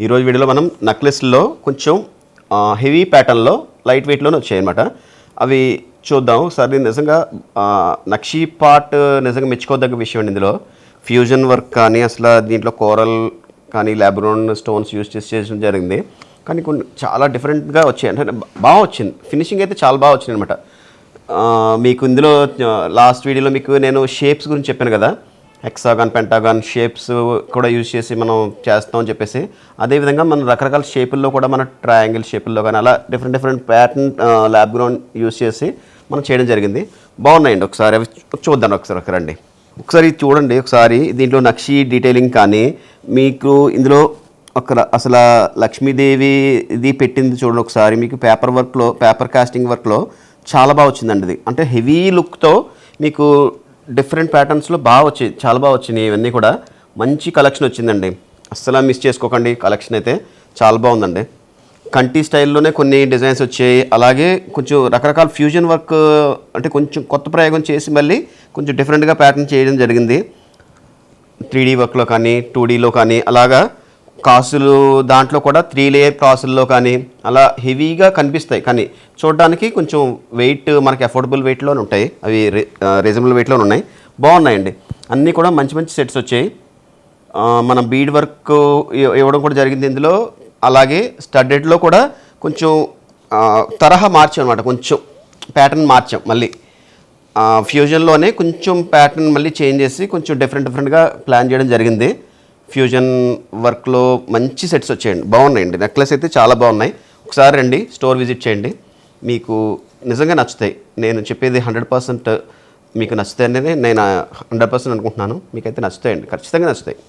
ఈరోజు వీడియోలో మనం నెక్లెస్లో కొంచెం హెవీ ప్యాటర్న్లో లైట్ వెయిట్లోనే వచ్చాయన్నమాట. అవి చూద్దాం ఒకసారి. నిజంగా నక్షీ పార్ట్ నిజంగా మెచ్చుకోదగ్గ విషయం అండి. ఇందులో ఫ్యూజన్ వర్క్ కానీ అసలు దీంట్లో కోరల్ కానీ ల్యాబ్రోన్ స్టోన్స్ యూజ్ చేయడం జరిగింది. కానీ కొన్ని చాలా డిఫరెంట్గా వచ్చాయి, అంటే బాగా వచ్చింది. ఫినిషింగ్ అయితే చాలా బాగా వచ్చింది అనమాట. మీకు ఇందులో లాస్ట్ వీడియోలో మీకు నేను షేప్స్ గురించి చెప్పాను కదా, హెక్సాగాన్ పెంటాగాన్ షేప్స్ కూడా యూజ్ చేసి మనం చేస్తామని చెప్పేసి, అదేవిధంగా మనం రకరకాల షేపుల్లో కూడా మన ట్రయాంగిల్ షేపుల్లో కానీ అలా different pattern lab ground use చేసి మనం చేయడం జరిగింది. బాగున్నాయండి. ఒకసారి అవి చూద్దాం. ఒకసారి రండి, ఒకసారి చూడండి. ఒకసారి దీంట్లో నక్షి డీటెయిలింగ్ కానీ మీకు ఇందులో అసలు లక్ష్మీదేవి ఇది పెట్టింది చూడండి. ఒకసారి మీకు పేపర్ కాస్టింగ్ వర్క్లో చాలా బాగా వచ్చిందండి. ఇది అంటే హెవీ లుక్తో మీకు డిఫరెంట్ ప్యాటర్న్స్లో బాగా వచ్చాయి, చాలా బాగా వచ్చినాయి. ఇవన్నీ కూడా మంచి కలెక్షన్ వచ్చిందండి. అస్సలు మిస్ చేసుకోకండి. కలెక్షన్ అయితే చాలా బాగుందండి. కంటి స్టైల్లోనే కొన్ని డిజైన్స్ వచ్చాయి. అలాగే కొంచెం రకరకాల ఫ్యూజన్ వర్క్, అంటే కొంచెం కొత్త ప్రయోగం చేసి మళ్ళీ కొంచెం డిఫరెంట్గా ప్యాటర్న్ చేయడం జరిగింది. 3D వర్క్లో కానీ 2Dలో కానీ అలాగా కాసులు దాంట్లో కూడా 3 లేయర్ కాసుల్లో కానీ అలా హెవీగా కనిపిస్తాయి. కానీ చూడడానికి కొంచెం వెయిట్ మనకి అఫోర్డబుల్ వెయిట్లోనే ఉంటాయి. అవి రీజనబుల్ వెయిట్లోనే ఉన్నాయి. బాగున్నాయండి. అన్నీ కూడా మంచి మంచి సెట్స్ వచ్చాయి. మనం బీడ్ వర్క్ ఇవ్వడం కూడా జరిగింది ఇందులో. అలాగే స్టడ్డెడ్లో కూడా కొంచెం తరహా మార్చాం అనమాట. కొంచెం ప్యాటర్న్ మార్చాం. మళ్ళీ ఫ్యూజన్లోనే కొంచెం ప్యాటర్న్ మళ్ళీ చేంజ్ చేసి కొంచెం డిఫరెంట్గా ప్లాన్ చేయడం జరిగింది. ఫ్యూజన్ వర్క్లో మంచి సెట్స్ వచ్చాయండి. బాగున్నాయండి. నెక్లెస్ అయితే చాలా బాగున్నాయి. ఒకసారి రండి, స్టోర్ విజిట్ చేయండి. మీకు నిజంగా నచ్చుతాయి. నేను చెప్పేది 100% మీకు నచ్చుతాయి అనేది నేను 100% అనుకుంటున్నాను. మీకైతే నచ్చుతాయండి, ఖచ్చితంగా నచ్చుతాయి.